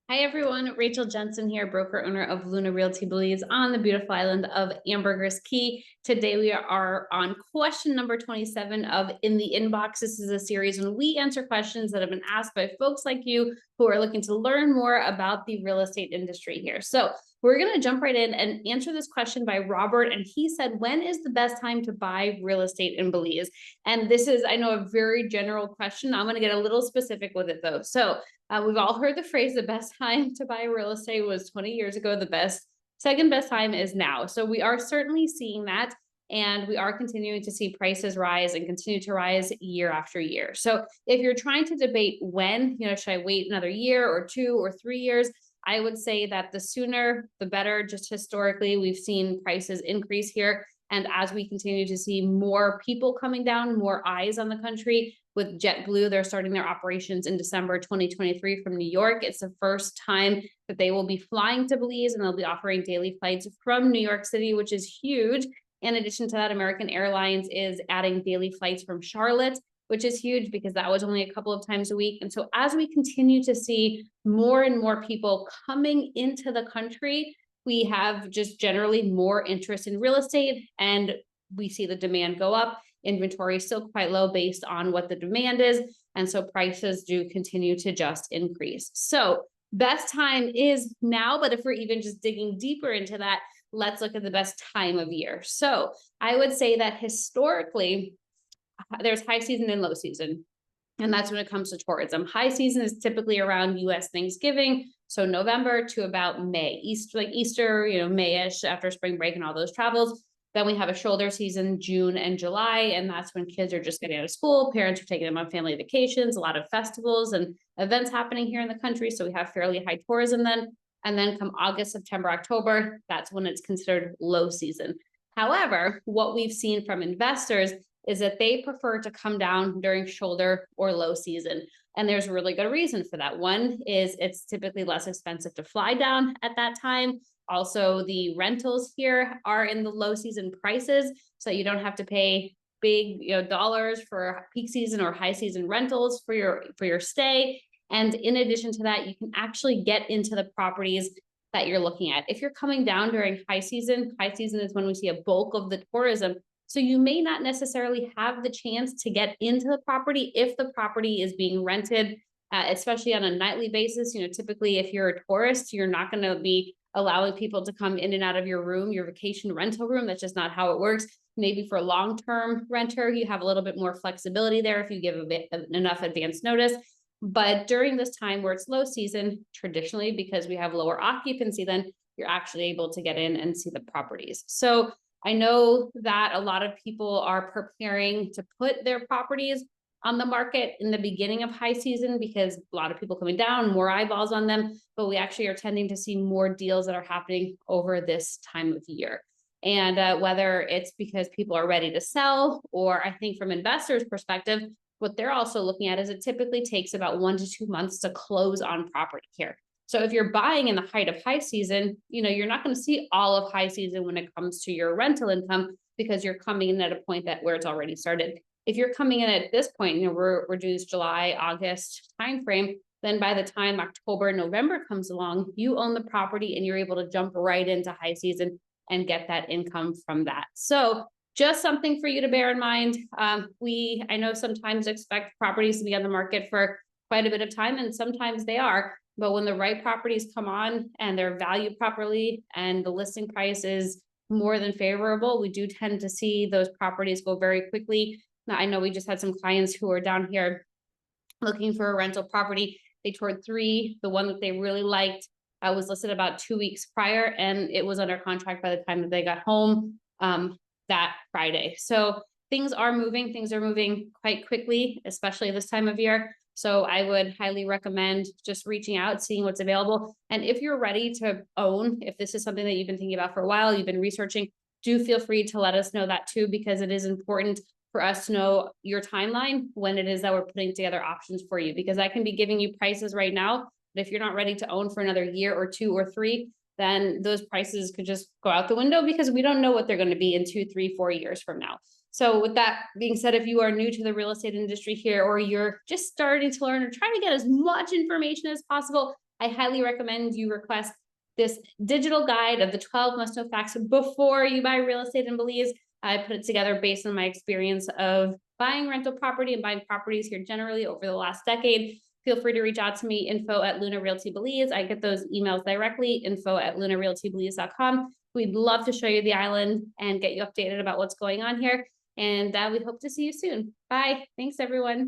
Hi everyone, Rachel Jensen here, broker owner of Luna Realty Belize on the beautiful island of Ambergris Caye. Today we are on question number 27 of In the Inbox. This is a series when we answer questions that have been asked by folks like you who are looking to learn more about the real estate industry here. So we're going to jump right in and answer this question by Robert. And he said, when is the best time to buy real estate in Belize? And this is, I know, a very general question. I'm going to get a little specific with it though. So we've all heard the phrase, the best time to buy real estate was 20 years ago. Second best time is now. So we are certainly seeing that. And we are continuing to see prices rise and continue to rise year after year. So if you're trying to debate when, should I wait another year or 2 or 3 years? I would say that the sooner, the better. Just historically, we've seen prices increase here. And as we continue to see more people coming down, more eyes on the country, with JetBlue, they're starting their operations in December 2023 from New York. It's the first time that they will be flying to Belize, and they'll be offering daily flights from New York City, which is huge. In addition to that, American Airlines is adding daily flights from Charlotte, which is huge because that was only a couple of times a week. And so as we continue to see more and more people coming into the country, we have just generally more interest in real estate, and we see the demand go up. Inventory is still quite low based on what the demand is. And so prices do continue to just increase. So best time is now, but if we're even just digging deeper into that, let's look at the best time of year. So I would say that historically, there's high season and low season. And that's when it comes to tourism. High season is typically around US Thanksgiving. So November to about May, Easter, May-ish after spring break and all those travels. Then we have a shoulder season, June and July, and that's when kids are just getting out of school. Parents are taking them on family vacations, a lot of festivals and events happening here in the country. So we have fairly high tourism then. And then come August, September, October, that's when it's considered low season. However, what we've seen from investors is that they prefer to come down during shoulder or low season. And there's a really good reason for that. One is it's typically less expensive to fly down at that time. Also, the rentals here are in the low season prices, so you don't have to pay big dollars for peak season or high season rentals for your stay. And in addition to that, you can actually get into the properties that you're looking at. If you're coming down during high season is when we see a bulk of the tourism. So you may not necessarily have the chance to get into the property if the property is being rented, especially on a nightly basis. Typically if you're a tourist, you're not going to be allowing people to come in and out of your room, your vacation rental room. That's just not how it works. Maybe for a long-term renter, you have a little bit more flexibility there if you give enough advance notice. But during this time where it's low season, traditionally, because we have lower occupancy, then you're actually able to get in and see the properties. So I know that a lot of people are preparing to put their properties on the market in the beginning of high season because a lot of people coming down, more eyeballs on them, but we actually are tending to see more deals that are happening over this time of year. And whether it's because people are ready to sell, or I think from investors' perspective, what they're also looking at is it typically takes about 1 to 2 months to close on property here. So if you're buying in the height of high season, you're not going to see all of high season when it comes to your rental income because you're coming in at a point where it's already started. If you're coming in at this point, we're reduced July, August timeframe, then by the time October, November comes along, you own the property and you're able to jump right into high season and get that income from that. So just something for you to bear in mind. I know sometimes expect properties to be on the market for quite a bit of time, and sometimes they are. But when the right properties come on and they're valued properly and the listing price is more than favorable, we do tend to see those properties go very quickly. Now, I know we just had some clients who are down here looking for a rental property. They toured 3. The one that they really liked was listed about 2 weeks prior, and it was under contract by the time that they got home that Friday. So things are moving quite quickly, especially this time of year. So I would highly recommend just reaching out, seeing what's available. And if you're ready to own, if this is something that you've been thinking about for a while, you've been researching, do feel free to let us know that too, because it is important for us to know your timeline when it is that we're putting together options for you, because I can be giving you prices right now, but if you're not ready to own for another year or 2 or 3, then those prices could just go out the window because we don't know what they're going to be in 2, 3, 4 years from now. So with that being said, if you are new to the real estate industry here, or you're just starting to learn or trying to get as much information as possible, I highly recommend you request this digital guide of the 12 must know facts before you buy real estate in Belize. I put it together based on my experience of buying rental property and buying properties here generally over the last decade. Feel free to reach out to me, info@Luna Realty Belize. I get those emails directly, info@lunarealtybelize.com. We'd love to show you the island and get you updated about what's going on here. And we hope to see you soon. Bye. Thanks, everyone.